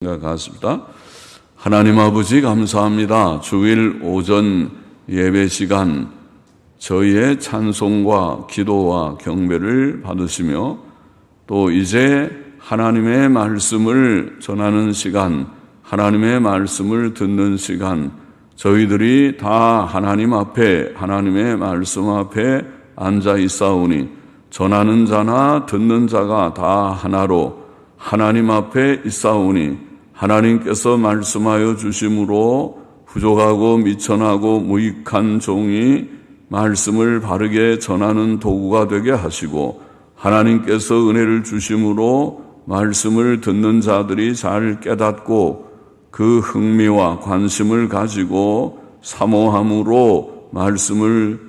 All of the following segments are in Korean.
생각하십니다. 하나님 아버지 감사합니다. 주일 오전 예배 시간 저희의 찬송과 기도와 경배를 받으시며 또 이제 하나님의 말씀을 전하는 시간, 하나님의 말씀을 듣는 시간, 저희들이 다 하나님 앞에, 하나님의 말씀 앞에 앉아 있사오니 전하는 자나 듣는 자가 다 하나로 하나님 앞에 있사오니 하나님께서 말씀하여 주심으로 부족하고 미천하고 무익한 종이 말씀을 바르게 전하는 도구가 되게 하시고 하나님께서 은혜를 주심으로 말씀을 듣는 자들이 잘 깨닫고 그 흥미와 관심을 가지고 사모함으로 말씀을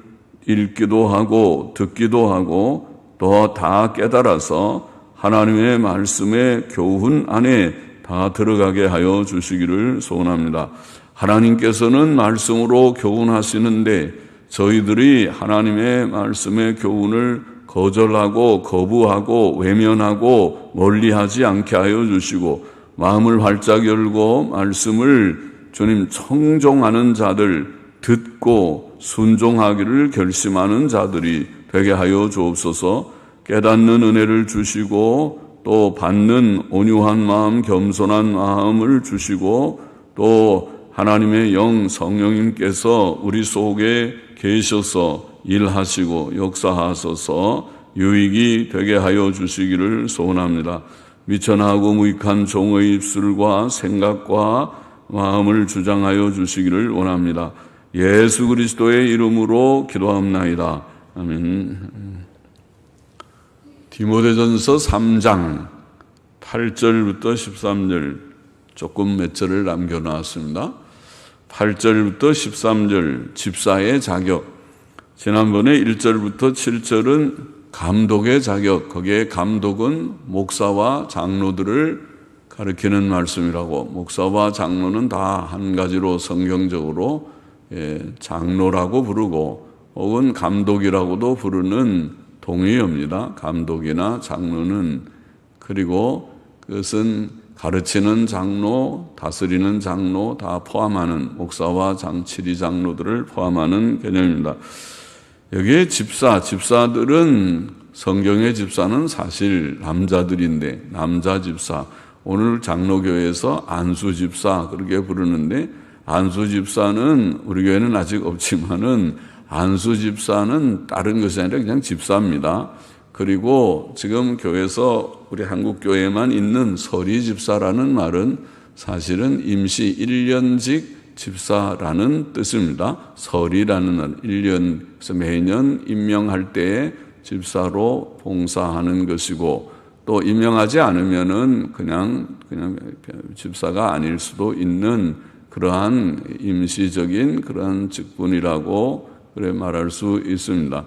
읽기도 하고 듣기도 하고 또 다 깨달아서 하나님의 말씀의 교훈 안에 다 들어가게 하여 주시기를 소원합니다. 하나님께서는 말씀으로 교훈하시는데 저희들이 하나님의 말씀의 교훈을 거절하고 거부하고 외면하고 멀리하지 않게 하여 주시고 마음을 활짝 열고 말씀을 주님 청종하는 자들, 듣고 순종하기를 결심하는 자들이 되게 하여 주옵소서. 깨닫는 은혜를 주시고 또 받는 온유한 마음, 겸손한 마음을 주시고 또 하나님의 영 성령님께서 우리 속에 계셔서 일하시고 역사하소서 유익이 되게 하여 주시기를 소원합니다. 미천하고 무익한 종의 입술과 생각과 마음을 주장하여 주시기를 원합니다. 예수 그리스도의 이름으로 기도합나이다. 아멘. 디모데전서 3장 8절부터 13절 조금 몇 절을 남겨놨습니다. 8절부터 13절 집사의 자격, 지난번에 1절부터 7절은 감독의 자격, 거기에 감독은 목사와 장로들을 가리키는 말씀이라고, 목사와 장로는 다 한 가지로 성경적으로 장로라고 부르고 혹은 감독이라고도 부르는 동의어입니다. 감독이나 장로는. 그리고 그것은 가르치는 장로, 다스리는 장로 다 포함하는 목사와 지리 장로들을 포함하는 개념입니다. 여기에 집사들은 성경의 집사는 사실 남자들인데 남자 집사, 오늘 장로교회에서 안수 집사 그렇게 부르는데 안수 집사는 우리 교회는 아직 없지만은 안수 집사는 다른 것이 아니라 그냥 집사입니다. 그리고 지금 교회에서 우리 한국 교회에만 있는 서리 집사라는 말은 사실은 임시 1년직 집사라는 뜻입니다. 서리라는 말, 1년, 그래서 매년 임명할 때에 집사로 봉사하는 것이고 또 임명하지 않으면은 그냥 집사가 아닐 수도 있는 그러한 임시적인 그러한 직분이라고 그래 말할 수 있습니다.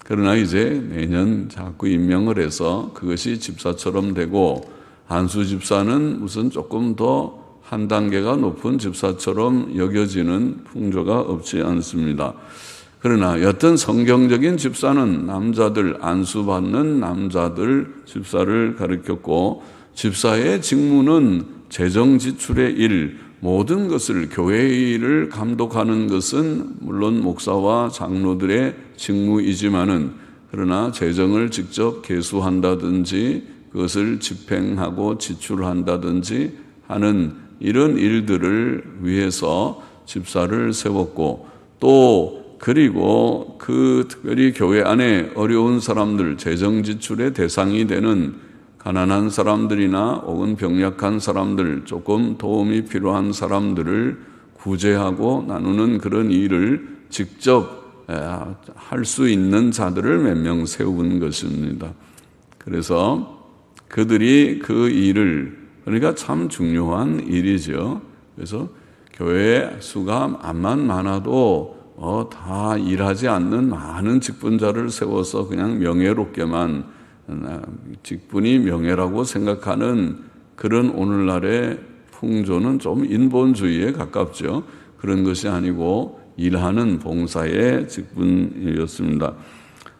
그러나 이제 매년 자꾸 임명을 해서 그것이 집사처럼 되고 안수 집사는 무슨 조금 더 한 단계가 높은 집사처럼 여겨지는 풍조가 없지 않습니다. 그러나 여튼 성경적인 집사는 남자들, 안수받는 남자들 집사를 가리켰고 집사의 직무는 재정 지출의 일, 모든 것을 교회의 일을 감독하는 것은 물론 목사와 장로들의 직무이지만은 그러나 재정을 직접 계수한다든지 그것을 집행하고 지출한다든지 하는 이런 일들을 위해서 집사를 세웠고 또 그리고 그 특별히 교회 안에 어려운 사람들, 재정 지출의 대상이 되는 가난한 사람들이나 혹은 병약한 사람들, 조금 도움이 필요한 사람들을 구제하고 나누는 그런 일을 직접 할 수 있는 자들을 몇 명 세운 것입니다. 그래서 그들이 그 일을, 그러니까 참 중요한 일이죠. 그래서 교회 수가 암만 많아도 다 일하지 않는 많은 직분자를 세워서 그냥 명예롭게만 직분이 명예라고 생각하는 그런 오늘날의 풍조는 좀 인본주의에 가깝죠. 그런 것이 아니고 일하는 봉사의 직분이었습니다.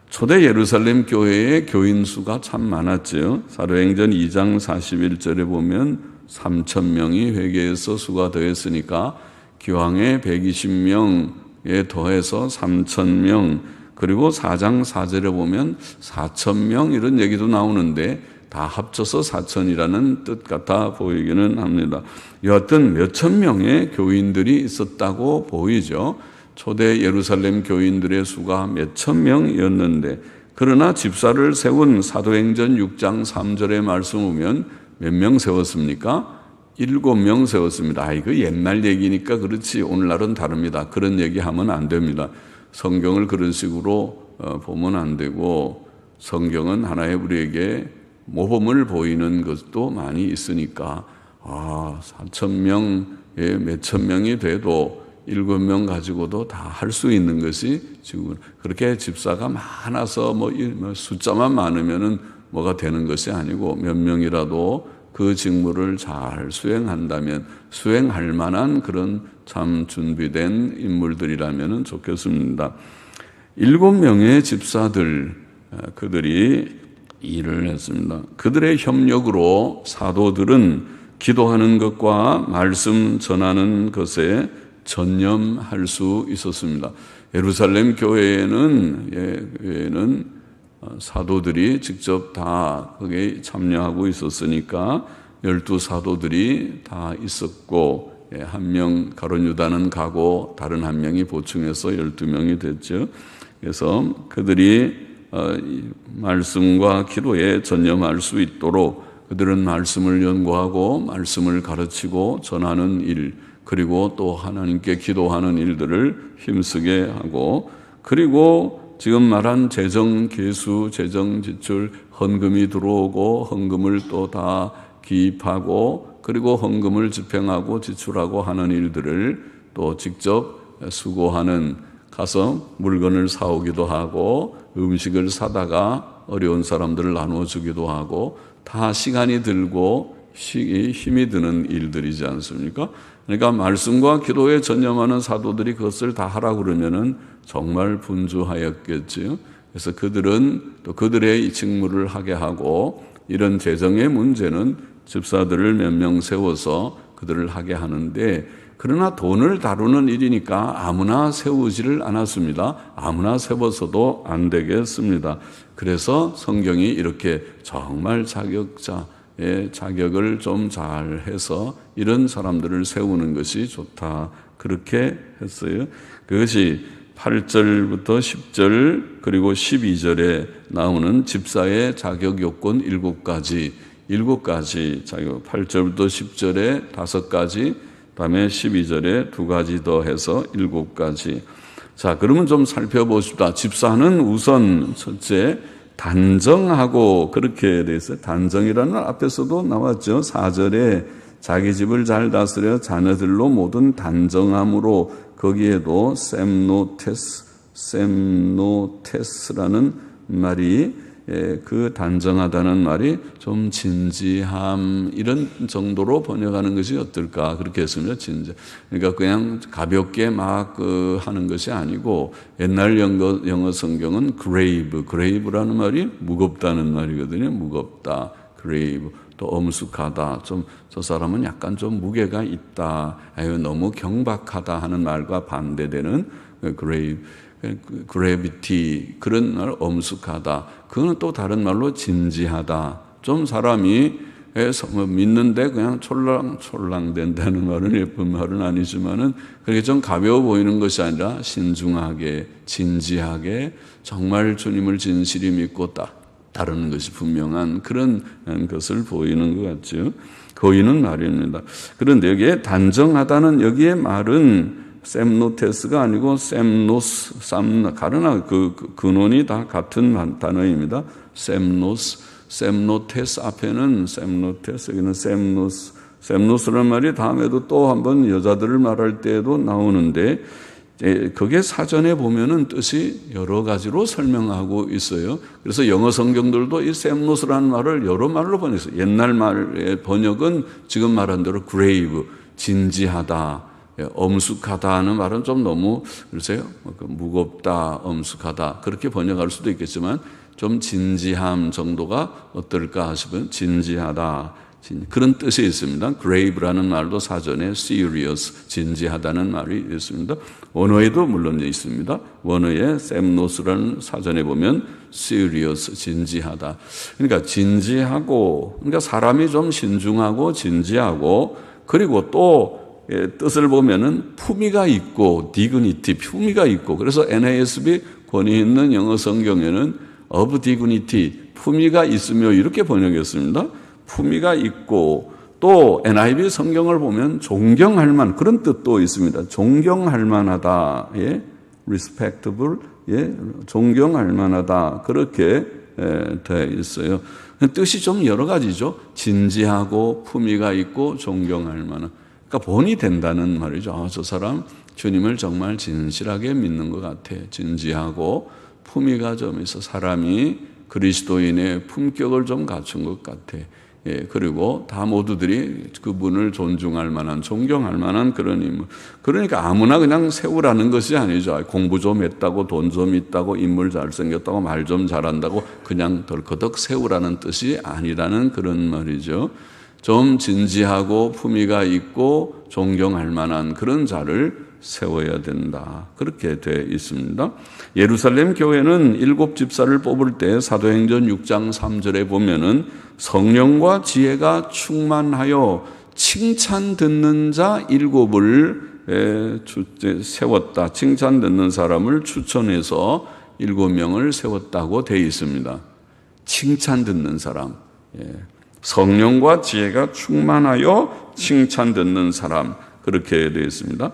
초대 예루살렘 교회의 교인 수가 참 많았죠. 사도행전 2장 41절에 보면 3,000명이 회개해서 수가 더했으니까 기왕에 120명에 더해서 3,000명, 그리고 4장 4절에 보면 4,000명 이런 얘기도 나오는데 다 합쳐서 4,000이라는 뜻 같아 보이기는 합니다. 여하튼 몇천 명의 교인들이 있었다고 보이죠. 초대 예루살렘 교인들의 수가 몇천 명이었는데, 그러나 집사를 세운 사도행전 6장 3절의 말씀 보면 몇 명 세웠습니까? 7명 세웠습니다. 이거 옛날 얘기니까 그렇지 오늘날은 다릅니다. 그런 얘기하면 안 됩니다. 성경을 그런 식으로 보면 안 되고, 성경은 하나의 우리에게 모범을 보이는 것도 많이 있으니까 4,000명에 몇천 명이 돼도 7명 가지고도 다 할 수 있는 것이 지금 그렇게 집사가 많아서 숫자만 많으면은 뭐가 되는 것이 아니고 몇 명이라도 그 직무를 잘 수행한다면 수행할 만한 그런 참 준비된 인물들이라면 좋겠습니다. 7명의 집사들, 그들이 일을 했습니다. 그들의 협력으로 사도들은 기도하는 것과 말씀 전하는 것에 전념할 수 있었습니다. 예루살렘 교회에는 사도들이 직접 다 거기에 참여하고 있었으니까 12사도들이 다 있었고, 한 명 가룟 유다는 가고 다른 한 명이 보충해서 12명이 됐죠. 그래서 그들이 말씀과 기도에 전념할 수 있도록 그들은 말씀을 연구하고 말씀을 가르치고 전하는 일, 그리고 또 하나님께 기도하는 일들을 힘쓰게 하고, 그리고 지금 말한 재정 계수, 재정 지출, 헌금이 들어오고 헌금을 또 다 기입하고, 그리고 헌금을 집행하고 지출하고 하는 일들을 또 직접 수고하는, 가서 물건을 사오기도 하고 음식을 사다가 어려운 사람들을 나눠주기도 하고, 다 시간이 들고 힘이 드는 일들이지 않습니까? 그러니까 말씀과 기도에 전념하는 사도들이 그것을 다 하라고 그러면은 정말 분주하였겠지요. 그래서 그들은 또 그들의 이 직무를 하게 하고, 이런 재정의 문제는 집사들을 몇 명 세워서 그들을 하게 하는데, 그러나 돈을 다루는 일이니까 아무나 세우지를 않았습니다. 아무나 세워서도 안 되겠습니다. 그래서 성경이 이렇게 정말 자격자의 자격을 좀 잘해서 이런 사람들을 세우는 것이 좋다, 그렇게 했어요. 그것이 8절부터 10절 그리고 12절에 나오는 집사의 자격 요건 7가지 자격, 8절부터 10절에 5가지, 다음에 12절에 2가지 더 해서 7가지. 자, 그러면 좀 살펴보십시다. 집사는 우선 첫째 단정하고, 그렇게 돼 있어요. 단정이라는 말 앞에서도 나왔죠. 4절에 자기 집을 잘 다스려 자녀들로 모든 단정함으로, 거기에도 셈노테스라는 말이, 그 단정하다는 말이 좀 진지함 이런 정도로 번역하는 것이 어떨까, 그렇게 했습니다. 진지. 그러니까 그냥 가볍게 막 하는 것이 아니고, 옛날 영어 성경은 grave라는 말이 무겁다는 말이거든요. 무겁다, grave. 또 엄숙하다, 좀 저 사람은 약간 좀 무게가 있다, 아유 너무 경박하다 하는 말과 반대되는 gravity, 그런 말, 엄숙하다. 그거는 또 다른 말로 진지하다. 좀 사람이 믿는데 그냥 촐랑촐랑 된다는 말은 예쁜 말은 아니지만은 그렇게 좀 가벼워 보이는 것이 아니라 신중하게, 진지하게, 정말 주님을 진실히 믿고 따르는 것이 분명한 그런 것을 보이는 것 같죠. 보이는 말입니다. 그런데 여기에 단정하다는 여기에 말은 셈노테스가 아니고 셈노스, 가르나 그 근원이 다 같은 단어입니다. 셈노테스 앞에는 셈노테스, 여기는 셈노스라는 말이 다음에도 또 한번 여자들을 말할 때에도 나오는데, 그게 사전에 보면은 뜻이 여러 가지로 설명하고 있어요. 그래서 영어 성경들도 이 셈노스라는 말을 여러 말로 번역했어요. 옛날 말의 번역은 지금 말한 대로 grave, 진지하다, 엄숙하다 하는 말은 좀 너무, 글쎄요, 무겁다, 엄숙하다, 그렇게 번역할 수도 있겠지만 좀 진지함 정도가 어떨까 싶은, 진지하다, 그런 뜻이 있습니다. grave라는 말도 사전에 serious, 진지하다는 말이 있습니다. 원어에도 물론 있습니다. 원어에 셈노스라는 사전에 보면 serious, 진지하다. 그러니까 진지하고, 그러니까 사람이 좀 신중하고 진지하고, 그리고 또 뜻을 보면은 품위가 있고, dignity, 품위가 있고, 그래서 NASB 권위 있는 영어 성경에는 of dignity, 품위가 있으며 이렇게 번역했습니다. 품위가 있고, 또 NIV 성경을 보면 존경할 만, 그런 뜻도 있습니다. 존경할 만하다. 예? respectable, 예? 존경할 만하다. 그렇게 되어 있어요. 뜻이 좀 여러 가지죠. 진지하고 품위가 있고 존경할 만한. 그러니까 본이 된다는 말이죠. 저 사람 주님을 정말 진실하게 믿는 것 같아. 진지하고 품위가 좀 있어. 사람이 그리스도인의 품격을 좀 갖춘 것 같아. 예, 그리고 다 모두들이 그분을 존중할 만한, 존경할 만한 그런 인물. 그러니까 아무나 그냥 세우라는 것이 아니죠. 공부 좀 했다고, 돈 좀 있다고, 인물 잘생겼다고, 말 좀 잘한다고 그냥 덜커덕 세우라는 뜻이 아니라는 그런 말이죠. 좀 진지하고 품위가 있고 존경할 만한 그런 자를 세워야 된다. 그렇게 되어 있습니다. 예루살렘 교회는 7 집사를 뽑을 때 사도행전 6장 3절에 보면은 성령과 지혜가 충만하여 칭찬 듣는 자 7을 세웠다. 칭찬 듣는 사람을 추천해서 7명을 세웠다고 되어 있습니다. 칭찬 듣는 사람. 성령과 지혜가 충만하여 칭찬 듣는 사람. 그렇게 되어 있습니다.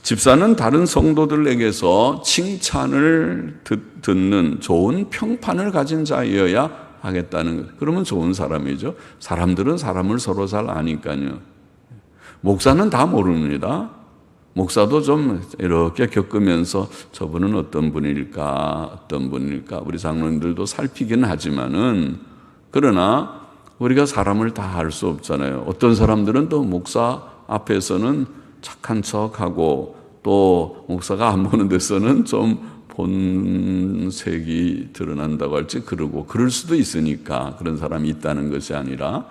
집사는 다른 성도들에게서 칭찬을 듣는 좋은 평판을 가진 자이어야 하겠다는 것. 그러면 좋은 사람이죠. 사람들은 사람을 서로 잘 아니까요. 목사는 다 모릅니다. 목사도 좀 이렇게 겪으면서 저분은 어떤 분일까, 어떤 분일까. 우리 장로님들도 살피긴 하지만은, 그러나 우리가 사람을 다 알 수 없잖아요. 어떤 사람들은 또 목사 앞에서는 착한 척하고, 또 목사가 안 보는 데서는 좀 본색이 드러난다고 할지 그러고, 그럴 수도 있으니까 그런 사람이 있다는 것이 아니라,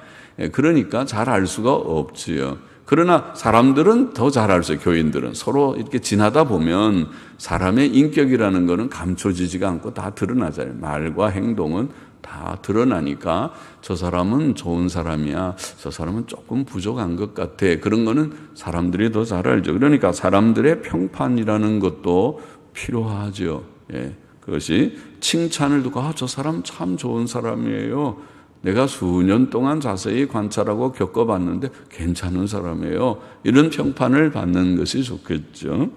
그러니까 잘 알 수가 없지요. 그러나 사람들은 더 잘 알 수 있어요. 교인들은 서로 이렇게 지나다 보면 사람의 인격이라는 것은 감춰지지가 않고 다 드러나잖아요. 말과 행동은 다 드러나니까 저 사람은 좋은 사람이야, 저 사람은 조금 부족한 것 같아, 그런 거는 사람들이 더 잘 알죠. 그러니까 사람들의 평판이라는 것도 필요하죠. 예, 그것이 칭찬을 듣고 저 사람 참 좋은 사람이에요, 내가 수년 동안 자세히 관찰하고 겪어봤는데 괜찮은 사람이에요, 이런 평판을 받는 것이 좋겠죠.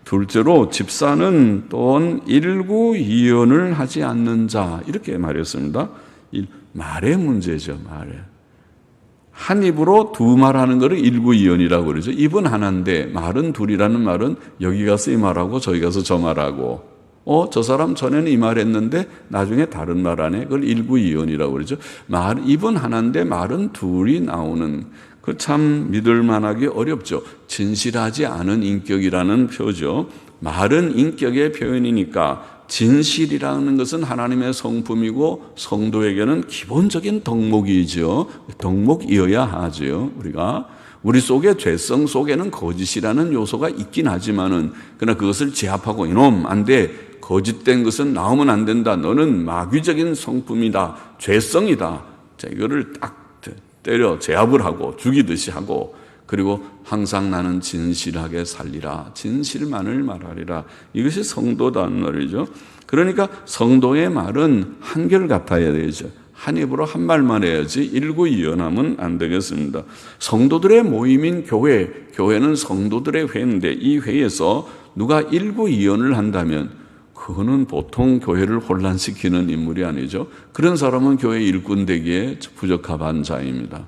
둘째로 집사는 또한 일구이연을 하지 않는 자, 이렇게 말했습니다. 말의 문제죠. 말에 한 입으로 두 말하는 것을 일구이연이라고 그러죠. 입은 하나인데 말은 둘이라는 말은 여기 가서 이 말하고 저기 가서 저 말하고, 저 사람 전에는 이 말했는데 나중에 다른 말 하네. 그걸 일구이연이라고 그러죠. 입은 하나인데 말은 둘이 나오는, 그 참 믿을 만하기 어렵죠. 진실하지 않은 인격이라는 표죠. 말은 인격의 표현이니까 진실이라는 것은 하나님의 성품이고 성도에게는 기본적인 덕목이죠. 덕목이어야 하죠. 우리 속에 죄성 속에는 거짓이라는 요소가 있긴 하지만은, 그러나 그것을 제압하고 이놈 안 돼, 거짓된 것은 나오면 안 된다, 너는 마귀적인 성품이다, 죄성이다, 자, 이거를 딱 때려 제압을 하고 죽이듯이 하고, 그리고 항상 나는 진실하게 살리라, 진실만을 말하리라, 이것이 성도다는 말이죠. 그러니까 성도의 말은 한결같아야 되죠. 한 입으로 한 말만 해야지 일구이연하면 안 되겠습니다. 성도들의 모임인 교회는 성도들의 회인데, 이 회에서 누가 일구이연을 한다면 그거는 보통 교회를 혼란시키는 인물이 아니죠. 그런 사람은 교회 일꾼 되기에 부적합한 자입니다.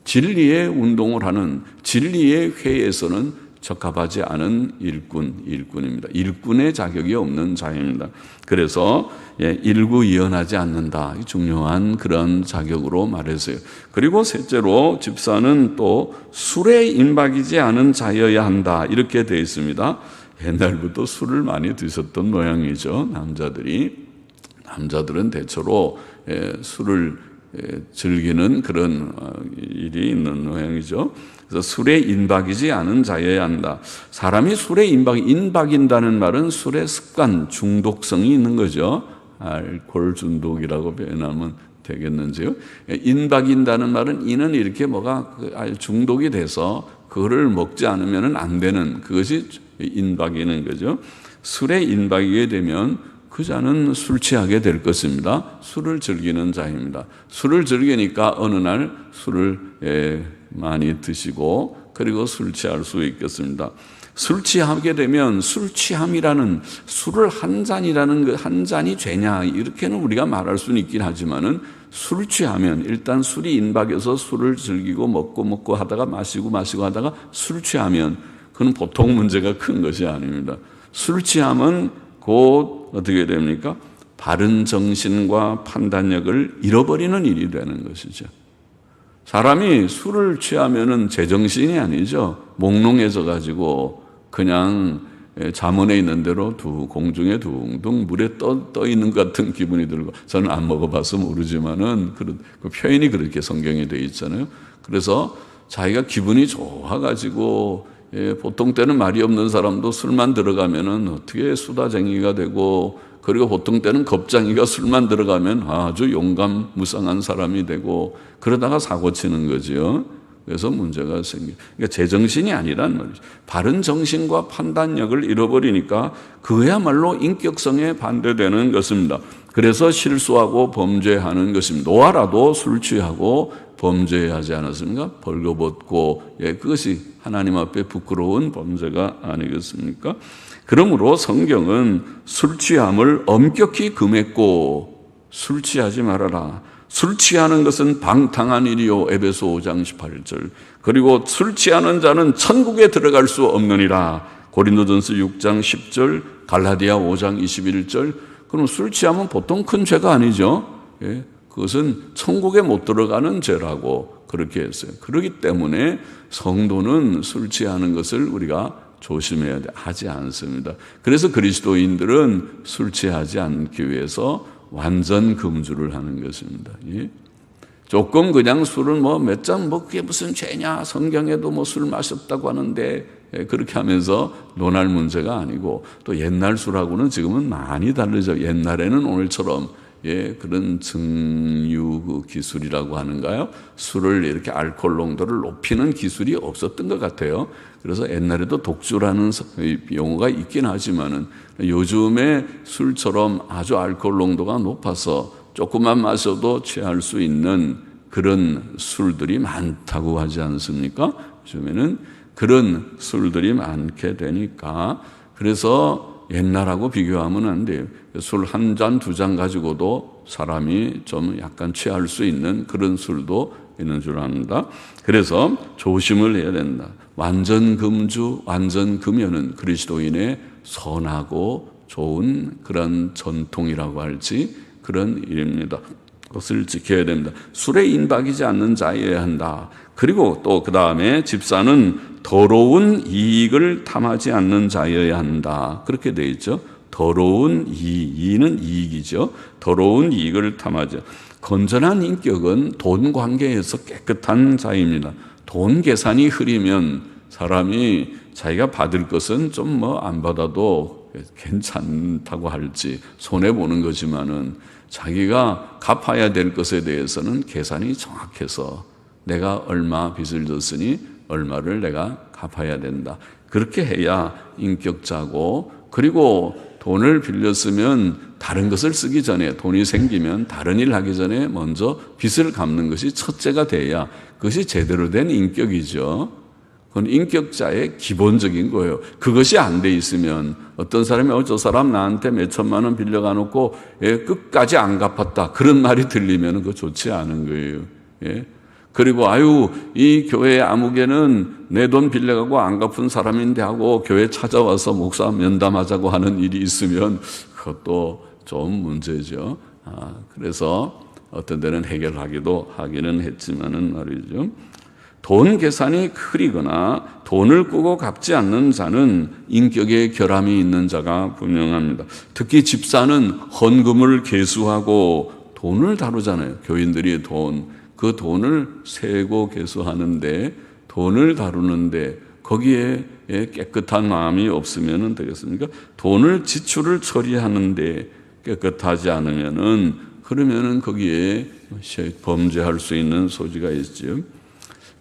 진리의 운동을 하는 진리의 회에서는 적합하지 않은 일꾼입니다. 일꾼의 자격이 없는 자입니다. 그래서 일구이연하지 않는다, 중요한 그런 자격으로 말했어요. 그리고 셋째로 집사는 또 술에 임박이지 않은 자여야 한다, 이렇게 되어 있습니다. 옛날부터 술을 많이 드셨던 모양이죠. 남자들은 대체로 술을 즐기는 그런 일이 있는 모양이죠. 그래서 술에 인박이지 않은 자여야 한다. 사람이 술에 인박인다는 말은 술의 습관, 중독성이 있는 거죠. 알코올 중독이라고 표현하면 되겠는지요. 인박인다는 말은 이는 이렇게 뭐가 중독이 돼서 그거를 먹지 않으면 안 되는, 그것이 인박이는 거죠. 술에 인박이게 되면 그 자는 술 취하게 될 것입니다. 술을 즐기는 자입니다. 술을 즐기니까 어느 날 술을 많이 드시고 그리고 술 취할 수 있겠습니다. 술 취하게 되면 술 취함이라는, 술을 한 잔이라는 한 잔이 죄냐 이렇게는 우리가 말할 수는 있긴 하지만은, 술 취하면 일단 술이 인박해서 술을 즐기고 먹고 하다가 마시고 하다가 술 취하면 그건 보통 문제가 큰 것이 아닙니다. 술 취함은 곧 어떻게 됩니까? 바른 정신과 판단력을 잃어버리는 일이 되는 것이죠. 사람이 술을 취하면은 제정신이 아니죠. 몽롱해져 가지고 그냥 잠원에 있는 대로 공중에 둥둥 물에 떠 있는 것 같은 기분이 들고, 저는 안 먹어봐서 모르지만은 그 표현이 그렇게 성경에 되어 있잖아요. 그래서 자기가 기분이 좋아가지고, 보통 때는 말이 없는 사람도 술만 들어가면은 어떻게 수다쟁이가 되고, 그리고 보통 때는 겁쟁이가 술만 들어가면 아주 용감무쌍한 사람이 되고, 그러다가 사고 치는 거지요. 그래서 문제가 생겨요. 그러니까 제정신이 아니란 말이죠. 바른 정신과 판단력을 잃어버리니까 그야말로 인격성에 반대되는 것입니다. 그래서 실수하고 범죄하는 것입니다. 노아라도 술 취하고 범죄하지 않았습니까? 벌거벗고, 그것이 하나님 앞에 부끄러운 범죄가 아니겠습니까? 그러므로 성경은 술 취함을 엄격히 금했고 술 취하지 말아라. 술 취하는 것은 방탕한 일이요. 에베소 5장 18절. 그리고 술 취하는 자는 천국에 들어갈 수 없느니라. 고린도전서 6장 10절, 갈라디아 5장 21절. 그럼 술 취하면 보통 큰 죄가 아니죠. 그것은 천국에 못 들어가는 죄라고 그렇게 했어요. 그렇기 때문에 성도는 술 취하는 것을 우리가 조심해야 하지 않습니다. 그래서 그리스도인들은 술 취하지 않기 위해서 완전 금주를 하는 것입니다. 조금 그냥 술은 몇 잔 그게 무슨 죄냐, 성경에도 술 마셨다고 하는데, 그렇게 하면서 논할 문제가 아니고, 또 옛날 술하고는 지금은 많이 다르죠. 옛날에는 오늘처럼 그런 증류 기술이라고 하는가요? 술을 이렇게 알코올 농도를 높이는 기술이 없었던 것 같아요. 그래서 옛날에도 독주라는 용어가 있긴 하지만은, 요즘에 술처럼 아주 알코올 농도가 높아서 조금만 마셔도 취할 수 있는 그런 술들이 많다고 하지 않습니까? 요즘에는 그런 술들이 많게 되니까, 그래서 옛날하고 비교하면 안 돼요. 술 한 잔, 두 잔 가지고도 사람이 좀 약간 취할 수 있는 그런 술도 있는 줄 압니다. 그래서 조심을 해야 된다. 완전 금주, 완전 금연은 그리스도인의 선하고 좋은 그런 전통이라고 할지 그런 일입니다. 그것을 지켜야 됩니다. 술에 인박이지 않는 자여야 한다. 그리고 또 그 다음에 집사는 더러운 이익을 탐하지 않는 자여야 한다. 그렇게 되어 있죠. 더러운 이익은 이익이죠. 더러운 이익을 탐하지. 건전한 인격은 돈 관계에서 깨끗한 자입니다. 돈 계산이 흐리면 사람이 자기가 받을 것은 좀 안 받아도 괜찮다고 할지 손해보는 거지만은, 자기가 갚아야 될 것에 대해서는 계산이 정확해서 내가 얼마 빚을 졌으니 얼마를 내가 갚아야 된다. 그렇게 해야 인격자고, 그리고 돈을 빌렸으면 다른 것을 쓰기 전에, 돈이 생기면 다른 일 하기 전에 먼저 빚을 갚는 것이 첫째가 돼야 그것이 제대로 된 인격이죠. 그건 인격자의 기본적인 거예요. 그것이 안 돼 있으면 어떤 사람이 저 사람 나한테 몇 천만 원 빌려가 놓고 끝까지 안 갚았다, 그런 말이 들리면 그거 좋지 않은 거예요. 그리고 이 교회 아무개는 내 돈 빌려가고 안 갚은 사람인데 하고 교회 찾아와서 목사 면담하자고 하는 일이 있으면 그것도 좀 문제죠. 그래서 어떤 데는 하기는 했지만은 말이죠. 돈 계산이 흐리거나 돈을 꾸고 갚지 않는 자는 인격에 결함이 있는 자가 분명합니다. 특히 집사는 헌금을 계수하고 돈을 다루잖아요. 교인들이 그 돈을 세고 계수하는데, 돈을 다루는데 거기에 깨끗한 마음이 없으면 되겠습니까? 돈을 지출을 처리하는데 깨끗하지 않으면은, 그러면은 거기에 범죄할 수 있는 소지가 있죠.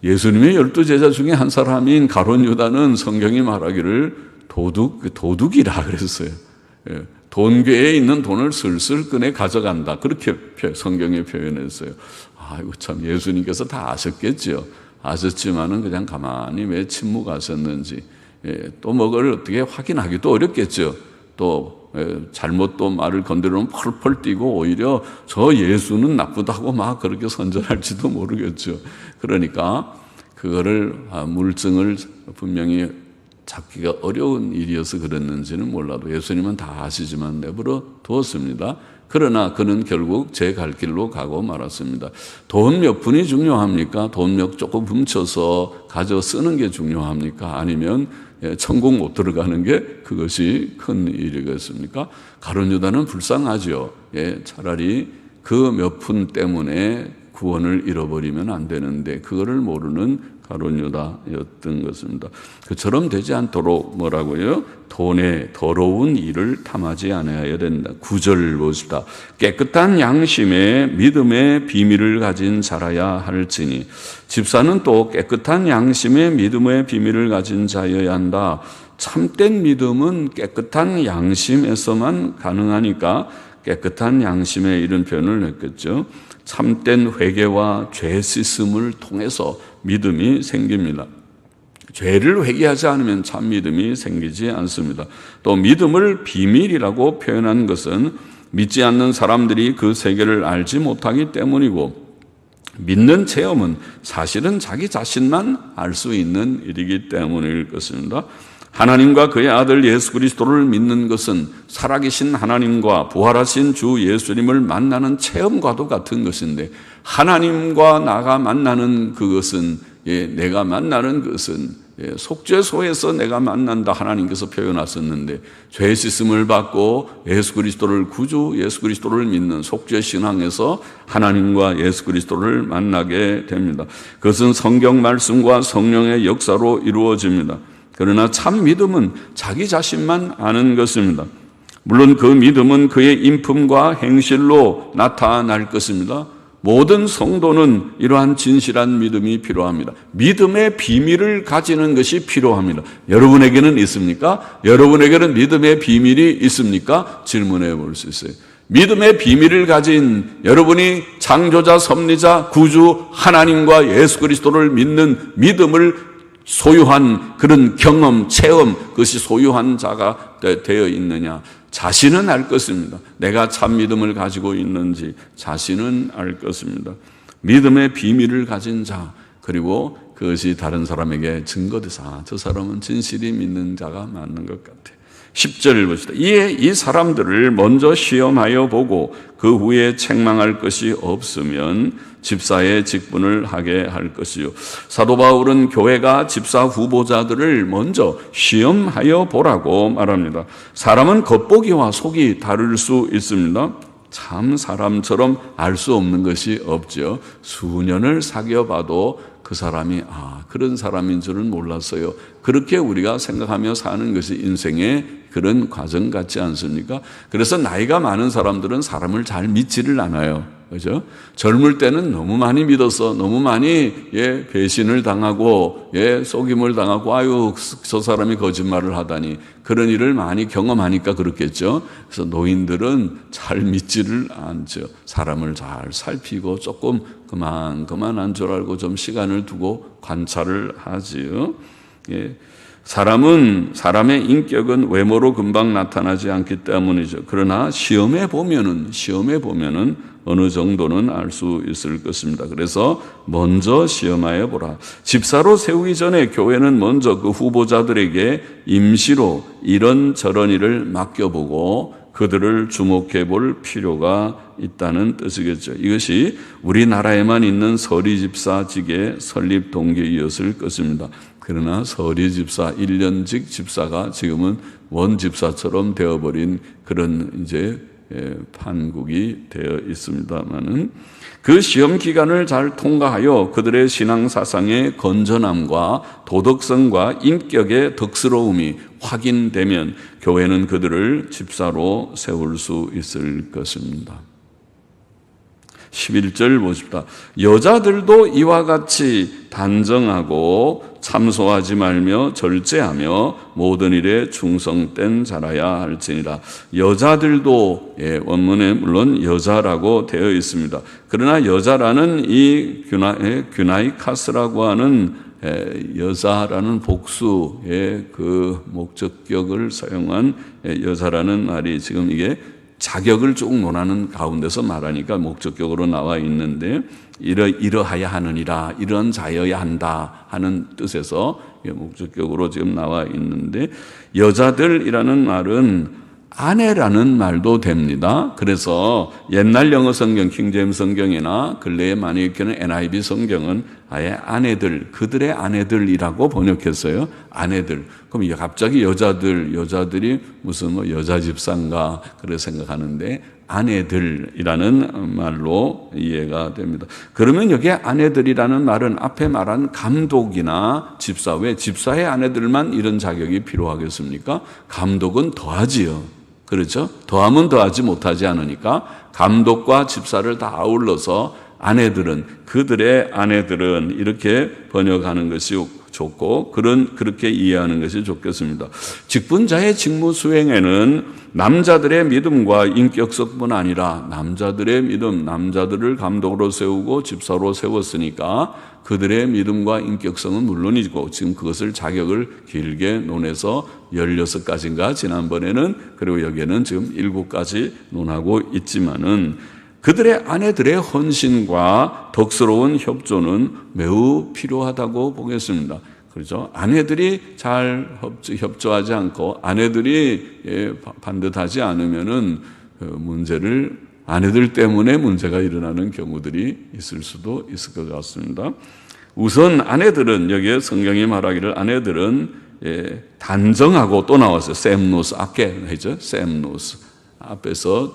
예수님의 12제자 중에 한 사람인 가룟 유다는 성경이 말하기를 도둑이라 그랬어요. 돈궤에 있는 돈을 슬슬 꺼내 가져간다. 그렇게 성경에 표현했어요. 아이고, 참, 예수님께서 다 아셨겠죠. 아셨지만은 그냥 가만히 왜 침묵하셨는지, 또 뭐를 어떻게 확인하기도 어렵겠죠. 또 잘못 또 말을 건드리면 펄펄 뛰고 오히려 저 예수는 나쁘다고 막 그렇게 선전할지도 모르겠죠. 그러니까 그거를 물증을 분명히 잡기가 어려운 일이어서 그랬는지는 몰라도 예수님은 다 아시지만 내버려 두었습니다. 그러나 그는 결국 제 갈 길로 가고 말았습니다. 돈 몇 푼이 중요합니까? 돈 몇 조금 훔쳐서 가져 쓰는 게 중요합니까? 아니면 천국 못 들어가는 게 그것이 큰 일이겠습니까? 가룟 유다는 불쌍하죠. 차라리 그 몇 푼 때문에 구원을 잃어버리면 안 되는데 그거를 모르는 가룟 유다였던 것입니다. 그처럼 되지 않도록 뭐라고요? 돈의 더러운 일을 탐하지 않아야 된다. 9절 봅시다. 깨끗한 양심에 믿음의 비밀을 가진 자라야 할지니, 집사는 또 깨끗한 양심에 믿음의 비밀을 가진 자여야 한다. 참된 믿음은 깨끗한 양심에서만 가능하니까 깨끗한 양심에 이런 표현을 했겠죠. 참된 회개와 죄 씻음을 통해서 믿음이 생깁니다. 죄를 회개하지 않으면 참 믿음이 생기지 않습니다. 또 믿음을 비밀이라고 표현한 것은 믿지 않는 사람들이 그 세계를 알지 못하기 때문이고, 믿는 체험은 사실은 자기 자신만 알 수 있는 일이기 때문일 것입니다. 하나님과 그의 아들 예수 그리스도를 믿는 것은 살아계신 하나님과 부활하신 주 예수님을 만나는 체험과도 같은 것인데, 하나님과 나가 만나는 그것은, 내가 만나는 것은 속죄소에서 내가 만난다 하나님께서 표현하셨는데, 죄 씻음을 받고 예수 그리스도를 구주 예수 그리스도를 믿는 속죄 신앙에서 하나님과 예수 그리스도를 만나게 됩니다. 그것은 성경 말씀과 성령의 역사로 이루어집니다. 그러나 참 믿음은 자기 자신만 아는 것입니다. 물론 그 믿음은 그의 인품과 행실로 나타날 것입니다. 모든 성도는 이러한 진실한 믿음이 필요합니다. 믿음의 비밀을 가지는 것이 필요합니다. 여러분에게는 있습니까? 여러분에게는 믿음의 비밀이 있습니까? 질문해 볼 수 있어요. 믿음의 비밀을 가진 여러분이 창조자, 섭리자, 구주 하나님과 예수 그리스도를 믿는 믿음을 소유한 그런 경험, 체험, 그것이 소유한 자가 되어 있느냐? 자신은 알 것입니다. 내가 참 믿음을 가지고 있는지 자신은 알 것입니다. 믿음의 비밀을 가진 자, 그리고 그것이 다른 사람에게 증거돼서 저 사람은 진실이 믿는 자가 맞는 것 같아. 10절을 봅시다. 이에 이 사람들을 먼저 시험하여 보고 그 후에 책망할 것이 없으면 집사의 직분을 하게 할 것이요. 사도 바울은 교회가 집사 후보자들을 먼저 시험하여 보라고 말합니다. 사람은 겉보기와 속이 다를 수 있습니다. 참 사람처럼 알 수 없는 것이 없죠. 수년을 사귀어봐도 그 사람이 그런 사람인 줄은 몰랐어요. 그렇게 우리가 생각하며 사는 것이 인생의 그런 과정 같지 않습니까? 그래서 나이가 많은 사람들은 사람을 잘 믿지를 않아요. 그죠? 젊을 때는 너무 많이 믿어서 너무 많이 배신을 당하고 속임을 당하고 아유 저 사람이 거짓말을 하다니 그런 일을 많이 경험하니까 그렇겠죠. 그래서 노인들은 잘 믿지를 않죠. 사람을 잘 살피고 조금 그만한 줄 알고 좀 시간을 두고 관찰을 하지요. 사람의 인격은 외모로 금방 나타나지 않기 때문이죠. 그러나 시험해 보면은 어느 정도는 알 수 있을 것입니다. 그래서 먼저 시험하여 보라. 집사로 세우기 전에 교회는 먼저 그 후보자들에게 임시로 이런저런 일을 맡겨보고 그들을 주목해 볼 필요가 있다는 뜻이겠죠. 이것이 우리나라에만 있는 서리집사직의 설립 동기이었을 것입니다. 그러나 서리집사 1년직 집사가 지금은 원집사처럼 되어버린 그런 이제 판국이 되어 있습니다만은 그 시험 기간을 잘 통과하여 그들의 신앙 사상의 건전함과 도덕성과 인격의 덕스러움이 확인되면 교회는 그들을 집사로 세울 수 있을 것입니다. 11절 보십시다. 여자들도 이와 같이 단정하고 참소하지 말며 절제하며 모든 일에 충성된 자라야 할지니라. 여자들도 원문에 물론 여자라고 되어 있습니다. 그러나 여자라는 이 규나이카스라고 하는 여자라는 복수의 그 목적격을 사용한 여자라는 말이 지금 이게 자격을 쭉 논하는 가운데서 말하니까 목적격으로 나와 있는데 이러하야 하느니라, 이런 자여야 한다 하는 뜻에서 목적격으로 지금 나와 있는데 여자들이라는 말은 아내라는 말도 됩니다. 그래서 옛날 영어 성경, 킹제임스 성경이나 근래에 많이 읽히는 NIV 성경은 아예 아내들, 그들의 아내들이라고 번역했어요. 아내들. 그럼 갑자기 여자들이 무슨 뭐 여자 집사인가 그래 생각하는데 아내들이라는 말로 이해가 됩니다. 그러면 여기에 아내들이라는 말은 앞에 말한 감독이나 집사, 왜 집사의 아내들만 이런 자격이 필요하겠습니까? 감독은 더하지요. 그렇죠? 더하면 더하지 못하지 않으니까 감독과 집사를 다 아울러서 아내들은, 그들의 아내들은 이렇게 번역하는 것이 좋고 그렇게 이해하는 것이 좋겠습니다. 직분자의 직무 수행에는 남자들의 믿음과 인격성뿐 아니라 남자들의 믿음, 남자들을 감독으로 세우고 집사로 세웠으니까 그들의 믿음과 인격성은 물론이고 지금 그것을 자격을 길게 논해서 16가지인가 지난번에는, 그리고 여기에는 지금 7가지 논하고 있지만은 그들의 아내들의 헌신과 덕스러운 협조는 매우 필요하다고 보겠습니다. 그렇죠? 아내들이 잘 협조하지 않고 아내들이 반듯하지 않으면은 아내들 때문에 문제가 일어나는 경우들이 있을 수도 있을 것 같습니다. 우선 아내들은, 여기에 성경이 말하기를 아내들은 단정하고, 또 나왔어요. 셈노스, 앞에 했죠. 셈노스. 앞에서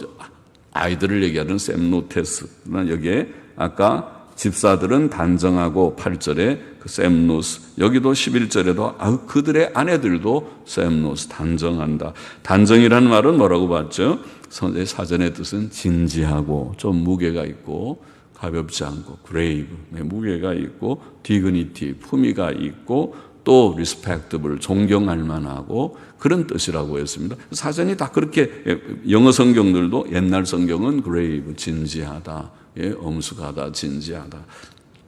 아이들을 얘기하는 셈노테스. 여기에 아까 집사들은 단정하고 8절에 그 셈노스, 여기도 11절에도 그들의 아내들도 셈노스, 단정한다. 단정이라는 말은 뭐라고 봤죠? 사전의 뜻은 진지하고 좀 무게가 있고 가볍지 않고 grave, 무게가 있고 dignity, 품위가 있고 또 respectable, 존경할 만하고 그런 뜻이라고 했습니다. 사전이 다 그렇게, 영어 성경들도 옛날 성경은 grave, 진지하다, 엄숙하다, 진지하다.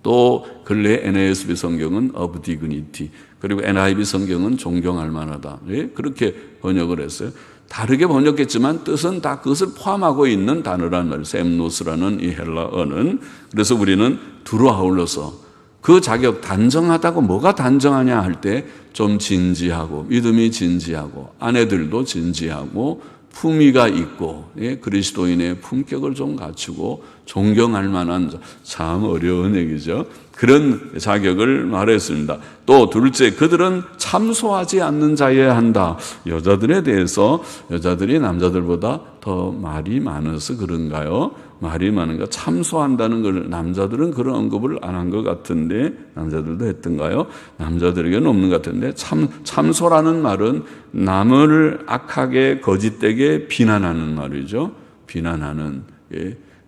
또 근래 NASB 성경은 of dignity, 그리고 NIV 성경은 존경할 만하다. 그렇게 번역을 했어요. 다르게 번역했지만 뜻은 다 그것을 포함하고 있는 단어란 말이에요. 셈노스라는 이 헬라어는. 그래서 우리는 두루 아울러서 그 자격, 단정하다고 뭐가 단정하냐 할 때 좀 진지하고, 믿음이 진지하고, 아내들도 진지하고, 품위가 있고, 그리스도인의 품격을 좀 갖추고 존경할 만한, 참 어려운 얘기죠. 그런 자격을 말했습니다. 또 둘째, 그들은 참소하지 않는 자여야 한다. 여자들에 대해서, 여자들이 남자들보다 더 말이 많아서 그런가요? 말이 많은가? 참소한다는 걸 남자들은 그런 언급을 안 한 것 같은데, 남자들도 했던가요? 남자들에게는 없는 것 같은데, 참소라는 말은 남을 악하게 거짓되게 비난하는 말이죠. 비난하는,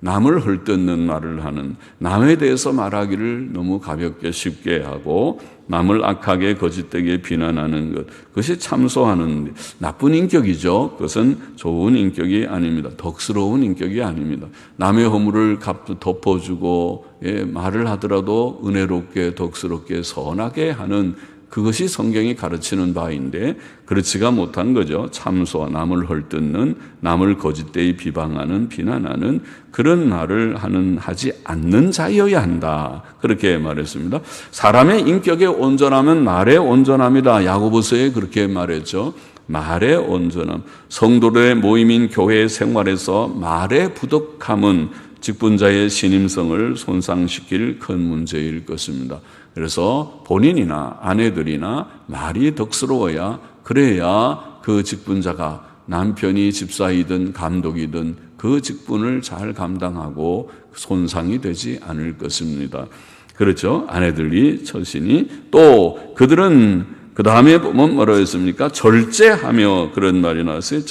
남을 헐뜯는 말을 하는, 남에 대해서 말하기를 너무 가볍게 쉽게 하고 남을 악하게 거짓되게 비난하는 것, 그것이 참소하는 나쁜 인격이죠. 그것은 좋은 인격이 아닙니다. 덕스러운 인격이 아닙니다. 남의 허물을 덮어주고 말을 하더라도 은혜롭게 덕스럽게 선하게 하는, 그것이 성경이 가르치는 바인데 그렇지가 못한 거죠. 참소와 남을 헐뜯는, 남을 거짓되이 비방하는, 비난하는 그런 말을 하지 않는 자여야 한다. 그렇게 말했습니다. 사람의 인격의 온전함은 말의 온전함이다. 야고보서에 그렇게 말했죠. 말의 온전함. 성도들의 모임인 교회의 생활에서 말의 부덕함은 직분자의 신임성을 손상시킬 큰 문제일 것입니다. 그래서 본인이나 아내들이나 말이 덕스러워야, 그래야 그 직분자가 남편이 집사이든 감독이든 그 직분을 잘 감당하고 손상이 되지 않을 것입니다. 그렇죠? 아내들이 처신이. 또 그들은 그 다음에 보면 뭐라고 했습니까? 절제하며, 그런 말이 나왔어요.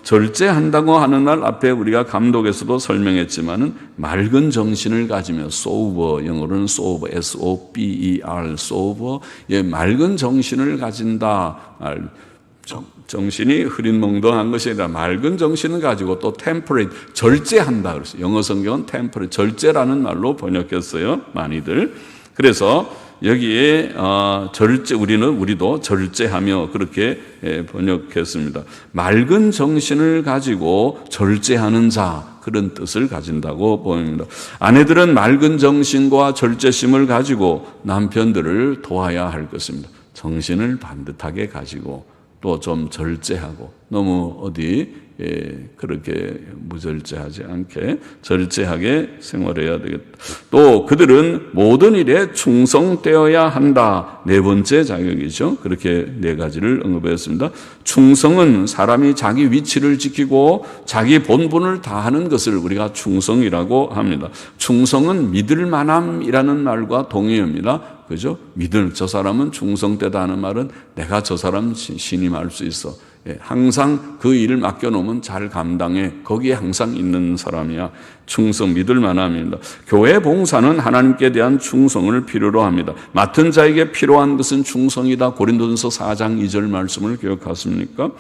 절제한다고 하는 말 앞에 우리가 감독에서도 설명했지만은 맑은 정신을 가지며, sober, 영어로는 sober, S-O-B-E-R, sober, 예, 맑은 정신을 가진다. 정신이 흐린멍덩한 것이 아니라 맑은 정신을 가지고 또 temperate, 절제한다. 그랬어요. 영어 성경은 temperate, 절제라는 말로 번역했어요. 많이들. 그래서 여기에 우리도 절제하며 그렇게 번역했습니다. 맑은 정신을 가지고 절제하는 자, 그런 뜻을 가진다고 보입니다. 아내들은 맑은 정신과 절제심을 가지고 남편들을 도와야 할 것입니다. 정신을 반듯하게 가지고 또 좀 절제하고, 너무 어디 그렇게 무절제하지 않게 절제하게 생활해야 되겠다. 또 그들은 모든 일에 충성되어야 한다. 네 번째 자격이죠. 그렇게 네 가지를 언급했습니다. 충성은 사람이 자기 위치를 지키고 자기 본분을 다하는 것을 우리가 충성이라고 합니다. 충성은 믿을 만함이라는 말과 동의어입니다. 그죠? 저 사람은 충성되다 하는 말은 내가 저 사람 신임할 수 있어. 항상 그 일을 맡겨놓으면 잘 감당해. 거기에 항상 있는 사람이야. 충성, 믿을 만함입니다. 교회 봉사는 하나님께 대한 충성을 필요로 합니다. 맡은 자에게 필요한 것은 충성이다. 고린도전서 4장 2절 말씀을 기억하십니까?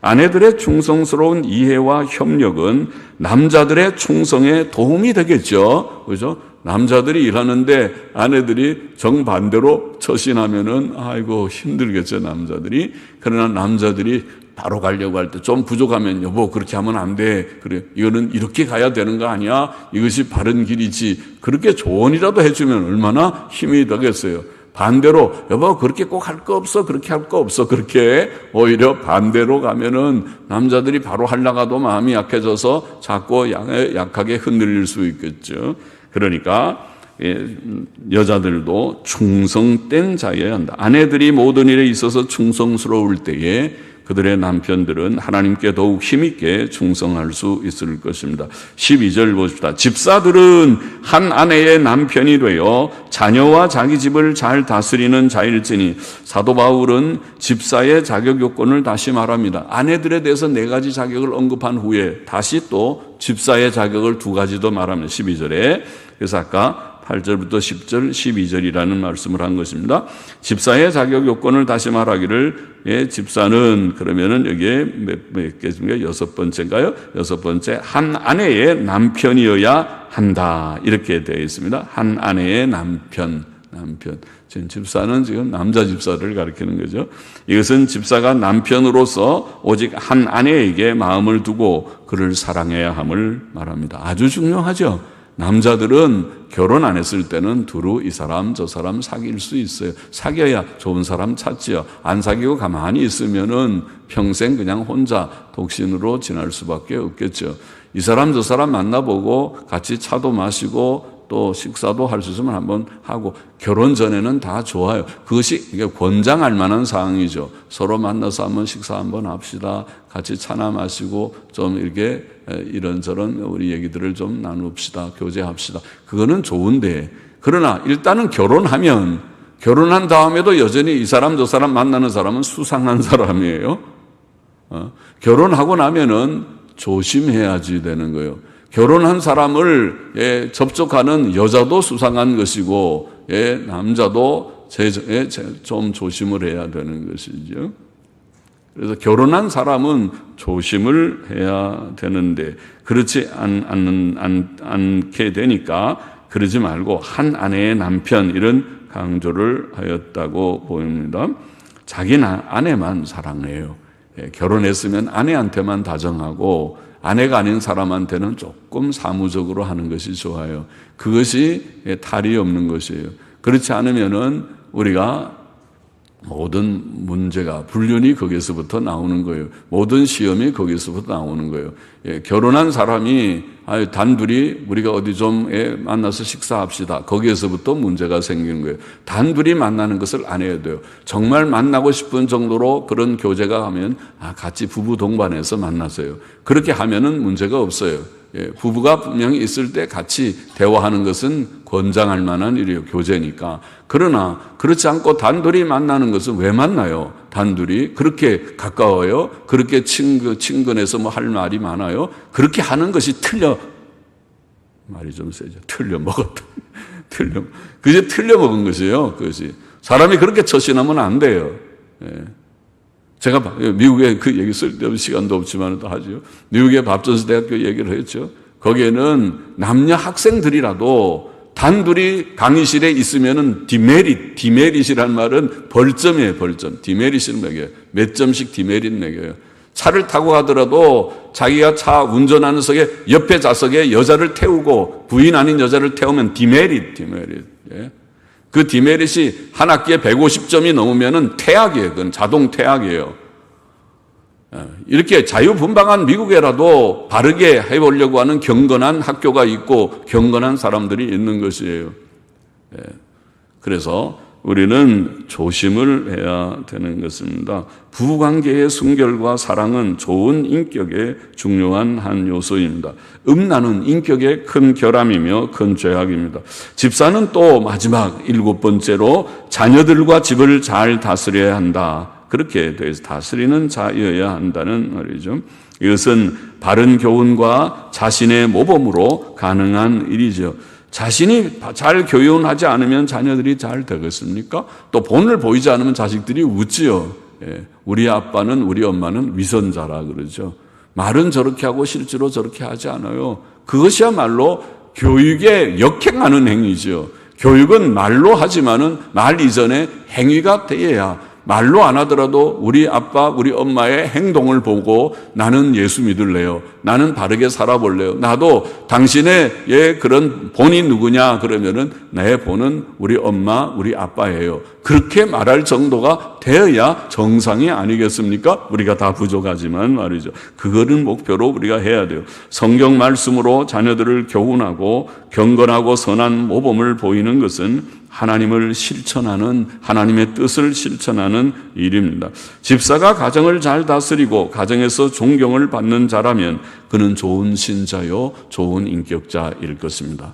아내들의 충성스러운 이해와 협력은 남자들의 충성에 도움이 되겠죠. 그죠? 남자들이 일하는데 아내들이 정반대로 처신하면은 아이고 힘들겠죠, 남자들이. 그러나 남자들이 바로 가려고 할 때 좀 부족하면 여보 그렇게 하면 안 돼. 그래, 이거는 이렇게 가야 되는 거 아니야? 이것이 바른 길이지. 그렇게 조언이라도 해주면 얼마나 힘이 되겠어요. 반대로 여보 그렇게 꼭 할 거 없어, 그렇게 할 거 없어, 그렇게 오히려 반대로 가면은 남자들이 바로 하려가도 마음이 약해져서 자꾸 약하게 흔들릴 수 있겠죠. 그러니까 여자들도 충성된 자여야 한다. 아내들이 모든 일에 있어서 충성스러울 때에 그들의 남편들은 하나님께 더욱 힘있게 충성할 수 있을 것입니다. 12절 보십시다. 집사들은 한 아내의 남편이 되어 자녀와 자기 집을 잘 다스리는 자일지니. 사도 바울은 집사의 자격 요건을 다시 말합니다. 아내들에 대해서 네 가지 자격을 언급한 후에 다시 또 집사의 자격을 두 가지 더 말합니다. 12절에. 그래서 아까 8절부터 10절, 12절이라는 말씀을 한 것입니다. 집사의 자격 요건을 다시 말하기를, 집사는 그러면은 여기에 몇 개입니까? 여섯 번째인가요? 여섯 번째, 한 아내의 남편이어야 한다. 이렇게 되어 있습니다. 한 아내의 남편. 지금 집사는 지금 남자 집사를 가리키는 거죠. 이것은 집사가 남편으로서 오직 한 아내에게 마음을 두고 그를 사랑해야 함을 말합니다. 아주 중요하죠. 남자들은 결혼 안 했을 때는 두루 이 사람 저 사람 사귈 수 있어요. 사귀어야 좋은 사람 찾지요. 안 사귀고 가만히 있으면은 평생 그냥 혼자 독신으로 지날 수밖에 없겠죠. 이 사람 저 사람 만나보고 같이 차도 마시고 또 식사도 할 수 있으면 한번 하고, 결혼 전에는 다 좋아요. 그것이 이게 권장할 만한 상황이죠. 서로 만나서 한번 식사 한번 합시다. 같이 차나 마시고 좀 이렇게 이런저런 우리 얘기들을 좀 나눕시다. 교제합시다. 그거는 좋은데, 그러나 일단은 결혼하면 결혼한 다음에도 여전히 이 사람 저 사람 만나는 사람은 수상한 사람이에요. 결혼하고 나면은 조심해야지 되는 거예요. 결혼한 사람을 접촉하는 여자도 수상한 것이고, 남자도 좀 조심을 해야 되는 것이죠. 그래서 결혼한 사람은 조심을 해야 되는데 그렇지 않게 되니까 그러지 말고 한 아내의 남편, 이런 강조를 하였다고 보입니다. 자기 아내만 사랑해요. 결혼했으면 아내한테만 다정하고 아내가 아닌 사람한테는 조금 사무적으로 하는 것이 좋아요. 그것이 탈이 없는 것이에요. 그렇지 않으면은 우리가 모든 문제가, 불륜이 거기서부터 나오는 거예요. 모든 시험이 거기서부터 나오는 거예요. 결혼한 사람이 단둘이 우리가 어디 좀 만나서 식사합시다. 거기에서부터 문제가 생기는 거예요. 단둘이 만나는 것을 안 해야 돼요. 정말 만나고 싶은 정도로 그런 교제가 하면 같이 부부 동반해서 만나세요. 그렇게 하면은 문제가 없어요. 부부가 분명히 있을 때 같이 대화하는 것은 권장할 만한 일이에요. 교제니까. 그러나 그렇지 않고 단둘이 만나는 것은 왜 만나요? 단둘이 그렇게 가까워요? 그렇게 친근해서 뭐 할 말이 많아요? 그렇게 하는 것이 말이 좀 세죠. 틀려 먹었다. 그게 틀려 먹은 것이에요. 그것이. 사람이 그렇게 처신하면 안 돼요. 제가 미국에 그 얘기 쓸데없는 시간도 없지만 또 하죠. 미국의 밥존스 대학교 얘기를 했죠. 거기에는 남녀 학생들이라도 단둘이 강의실에 있으면은 디메릿이라는 말은 벌점이에요, 벌점. 디메릿을 매겨요. 몇 점씩 디메릿 매겨요. 차를 타고 가더라도 자기가 차 운전하는 속에 옆에 좌석에 여자를 태우고 부인 아닌 여자를 태우면 디메릿. 예. 그 디메릿이 한 학기에 150점이 넘으면은 퇴학이에요. 그건 자동 퇴학이에요. 이렇게 자유분방한 미국에라도 바르게 해보려고 하는 경건한 학교가 있고 경건한 사람들이 있는 것이에요. 그래서 우리는 조심을 해야 되는 것입니다. 부부관계의 순결과 사랑은 좋은 인격의 중요한 한 요소입니다. 음란은 인격의 큰 결함이며 큰 죄악입니다. 집사는 또 마지막 7번째로 자녀들과 집을 잘 다스려야 한다. 그렇게 돼서 다스리는 자여야 한다는 말이죠. 이것은 바른 교훈과 자신의 모범으로 가능한 일이죠. 자신이 잘 교훈하지 않으면 자녀들이 잘 되겠습니까? 또 본을 보이지 않으면 자식들이 웃지요. 우리 아빠는 우리 엄마는 위선자라 그러죠. 말은 저렇게 하고 실제로 저렇게 하지 않아요. 그것이야말로 교육에 역행하는 행위죠. 교육은 말로 하지만은 말 이전에 행위가 되어야 말로 안 하더라도 우리 아빠, 우리 엄마의 행동을 보고 나는 예수 믿을래요. 나는 바르게 살아볼래요. 나도 당신의 그런 본이 누구냐 그러면은 내 본은 우리 엄마, 우리 아빠예요. 그렇게 말할 정도가 되어야 정상이 아니겠습니까? 우리가 다 부족하지만 말이죠. 그거를 목표로 우리가 해야 돼요. 성경 말씀으로 자녀들을 교훈하고 경건하고 선한 모범을 보이는 것은 하나님을 실천하는, 하나님의 뜻을 실천하는 일입니다. 집사가 가정을 잘 다스리고 가정에서 존경을 받는 자라면 그는 좋은 신자요, 좋은 인격자일 것입니다.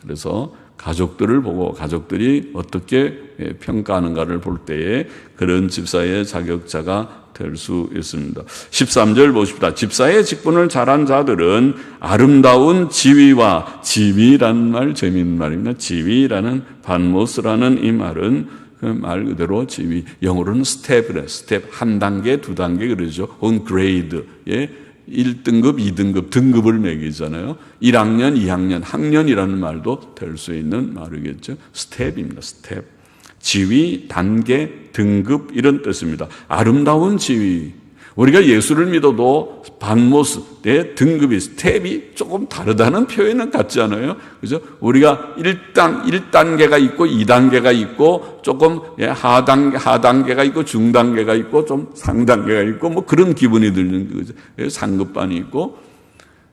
그래서 가족들을 보고 가족들이 어떻게 평가하는가를 볼 때에 그런 집사의 자격자가 될 수 있습니다. 13절 보십시다. 집사의 직분을 잘한 자들은 아름다운 지위와, 지위라는 말 재미있는 말입니다. 지위라는 반모스라는 이 말은 그 말 그대로 지위, 영어로는 스텝이래요. 스텝 한 단계, 두 단계 그러죠. 혹은 그레이드, 1등급, 2등급, 등급을 매기잖아요. 1학년, 2학년, 학년이라는 말도 될 수 있는 말이겠죠. 스텝입니다. 스텝. 지위, 단계, 등급 이런 뜻입니다. 아름다운 지위. 우리가 예수를 믿어도 반모습의 등급이, 스텝이 조금 다르다는 표현은 같지 않아요? 그죠? 우리가 1단계가 있고 2단계가 있고 조금 하단계가 있고 중단계가 있고 좀 상단계가 있고 뭐 그런 기분이 드는 거죠. 상급반이 있고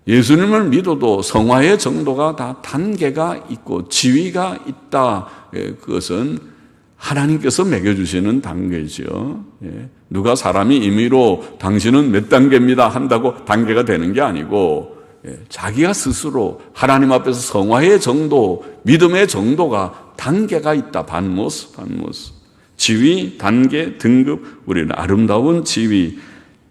예수님을 믿어도 성화의 정도가 다 단계가 있고 지위가 있다. 그것은 하나님께서 매겨주시는 단계죠. 누가 사람이 임의로 당신은 몇 단계입니다 한다고 단계가 되는 게 아니고 자기가 스스로 하나님 앞에서 성화의 정도, 믿음의 정도가 단계가 있다. 반모스. 지위, 단계, 등급, 우리는 아름다운 지위.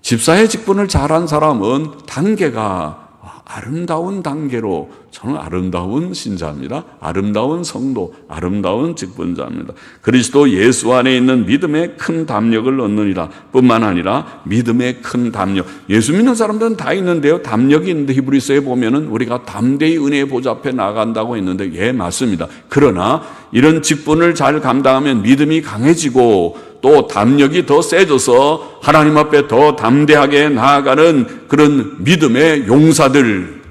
집사의 직분을 잘한 사람은 단계가 아름다운 단계로, 저는 아름다운 신자입니다. 아름다운 성도, 아름다운 직분자입니다. 그리스도 예수 안에 있는 믿음의 큰 담력을 얻느니라 뿐만 아니라 믿음의 큰 담력. 예수 믿는 사람들은 다 있는데요. 담력이 있는데 히브리서에 보면은 우리가 담대히 은혜의 보좌 앞에 나간다고 했는데 예, 맞습니다. 그러나 이런 직분을 잘 감당하면 믿음이 강해지고 또 담력이 더 세져서 하나님 앞에 더 담대하게 나아가는 그런 믿음의 용사들.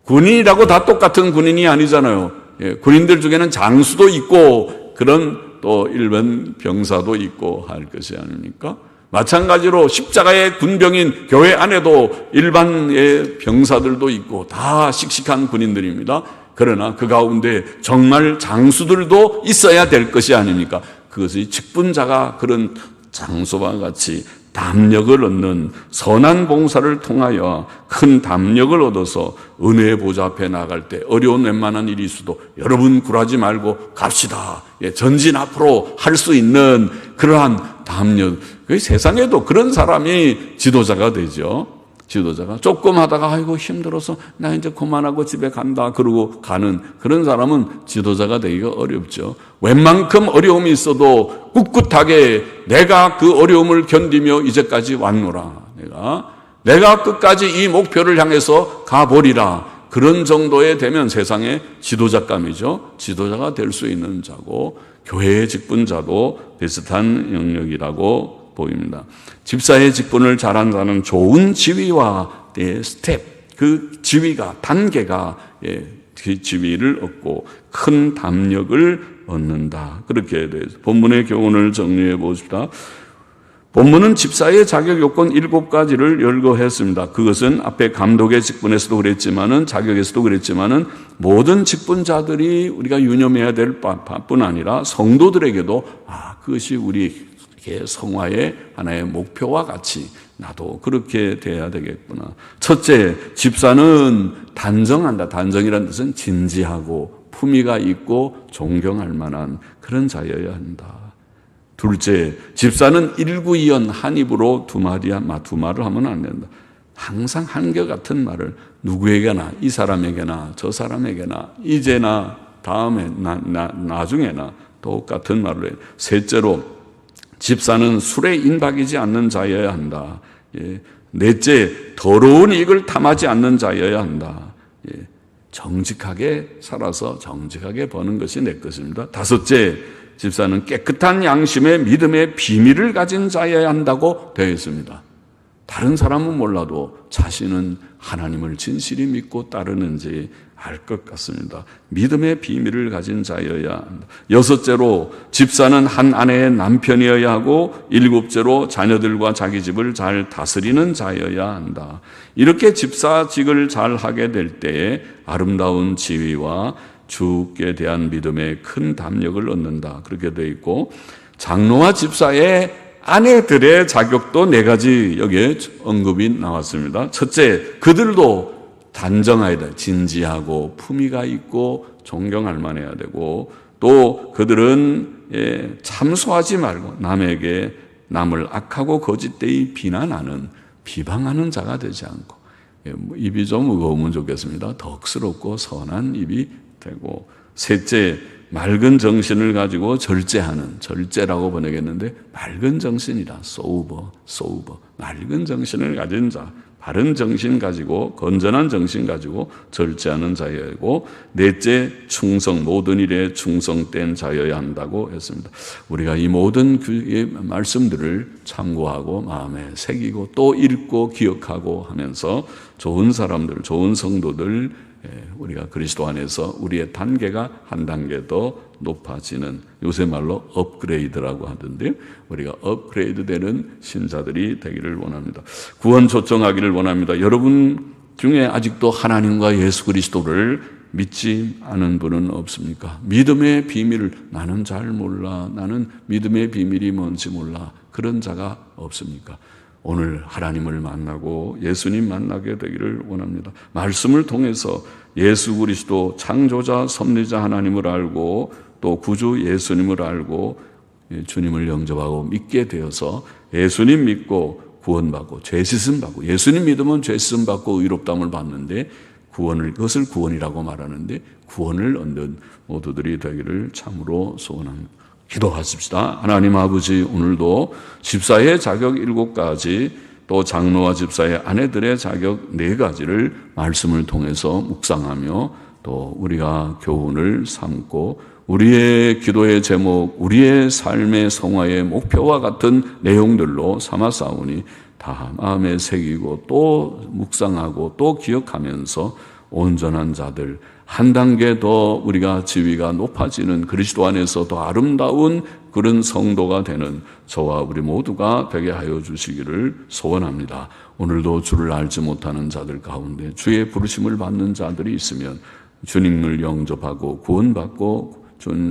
군인이라고 다 똑같은 군인이 아니잖아요. 군인들 중에는 장수도 있고 그런 또 일반 병사도 있고 할 것이 아닙니까? 마찬가지로 십자가의 군병인 교회 안에도 일반의 병사들도 있고 다 씩씩한 군인들입니다. 그러나 그 가운데 정말 장수들도 있어야 될 것이 아닙니까? 그것이 직분자가 그런 장수와 같이 담력을 얻는 선한 봉사를 통하여 큰 담력을 얻어서 은혜의 보좌 앞에 나갈 때 어려운 웬만한 일이 있어도 여러분 굴하지 말고 갑시다. 전진 앞으로 할 수 있는 그러한 담력. 세상에도 그런 사람이 지도자가 되죠. 지도자가 조금 하다가 아이고 힘들어서 나 이제 그만하고 집에 간다 그러고 가는 그런 사람은 지도자가 되기가 어렵죠. 웬만큼 어려움이 있어도 꿋꿋하게 내가 그 어려움을 견디며 이제까지 왔노라. 내가 끝까지 이 목표를 향해서 가보리라. 그런 정도에 되면 세상의 지도자감이죠. 지도자가 될 수 있는 자고 교회의 직분자도 비슷한 영역이라고 보입니다. 집사의 직분을 잘한 자는 좋은 지위와 스텝, 그 지위가 단계가 그 지위를 얻고 큰 담력을 얻는다. 그렇게 돼서 본문의 교훈을 정리해 보십시다. 본문은 집사의 자격 요건 7가지를 열거했습니다. 그것은 앞에 감독의 직분에서도 그랬지만은 자격에서도 그랬지만은 모든 직분자들이 우리가 유념해야 될 뿐 아니라 성도들에게도 그것이 우리 성화의 하나의 목표와 같이 나도 그렇게 돼야 되겠구나. 첫째, 집사는 단정한다. 단정이라는 뜻은 진지하고 품위가 있고 존경할 만한 그런 자여야 한다. 둘째, 집사는 일구이연 한 입으로 두 말을 하면 안 된다. 항상 한결같은 말을 누구에게나 이 사람에게나 저 사람에게나 이제나 다음에 나중에나 똑같은 말을 해요. 셋째로, 집사는 술에 인박이지 않는 자여야 한다. 넷째, 더러운 이익을 탐하지 않는 자여야 한다. 정직하게 살아서 정직하게 버는 것이 내 것입니다. 다섯째, 집사는 깨끗한 양심의 믿음의 비밀을 가진 자여야 한다고 되어 있습니다. 다른 사람은 몰라도 자신은 하나님을 진실히 믿고 따르는지 알 것 같습니다. 믿음의 비밀을 가진 자여야 한다. 여섯째로, 집사는 한 아내의 남편이어야 하고, 일곱째로 자녀들과 자기 집을 잘 다스리는 자여야 한다. 이렇게 집사직을 잘 하게 될 때에 아름다운 지위와 주께 대한 믿음의 큰 담력을 얻는다. 그렇게 되어 있고, 장로와 집사의 아내들의 자격도 4가지 여기에 언급이 나왔습니다. 첫째, 그들도 단정해야 돼. 진지하고 품위가 있고 존경할 만해야 되고, 또 그들은 참소하지 말고 남에게 남을 악하고 거짓되이 비방하는 자가 되지 않고, 입이 좀 무거우면 좋겠습니다. 덕스럽고 선한 입이 되고, 셋째, 맑은 정신을 가지고 절제라고 번역했는데 맑은 정신이라 소우버 맑은 정신을 가진 자, 바른 정신 가지고 건전한 정신 가지고 절제하는 자여야고, 넷째, 모든 일에 충성된 자여야 한다고 했습니다. 우리가 이 모든 말씀들을 참고하고 마음에 새기고 또 읽고 기억하고 하면서 좋은 사람들, 좋은 성도들, 우리가 그리스도 안에서 우리의 단계가 한 단계 더 높아지는, 요새 말로 업그레이드라고 하던데요. 우리가 업그레이드 되는 신자들이 되기를 원합니다. 구원 초청하기를 원합니다. 여러분 중에 아직도 하나님과 예수 그리스도를 믿지 않은 분은 없습니까? 믿음의 비밀을 나는 잘 몰라, 나는 믿음의 비밀이 뭔지 몰라, 그런 자가 없습니까? 오늘 하나님을 만나고 예수님 만나게 되기를 원합니다. 말씀을 통해서 예수 그리스도 창조자 섭리자 하나님을 알고 또 구주 예수님을 알고 주님을 영접하고 믿게 되어서 예수님 믿고 구원받고 죄 씻음 받고, 예수님 믿으면 죄 씻음 받고 의롭다함을 받는데 그것을 구원이라고 말하는데 구원을 얻는 모두들이 되기를 참으로 소원합니다. 기도하십시다. 하나님 아버지, 오늘도 집사의 자격 7가지, 또 장로와 집사의 아내들의 자격 4가지를 말씀을 통해서 묵상하며 또 우리가 교훈을 삼고 우리의 기도의 제목, 우리의 삶의 성화의 목표와 같은 내용들로 삼았사오니 다 마음에 새기고 또 묵상하고 또 기억하면서 온전한 자들, 한 단계 더 우리가 지위가 높아지는 그리스도 안에서 더 아름다운 그런 성도가 되는 저와 우리 모두가 되게 하여 주시기를 소원합니다. 오늘도 주를 알지 못하는 자들 가운데 주의 부르심을 받는 자들이 있으면 주님을 영접하고 구원받고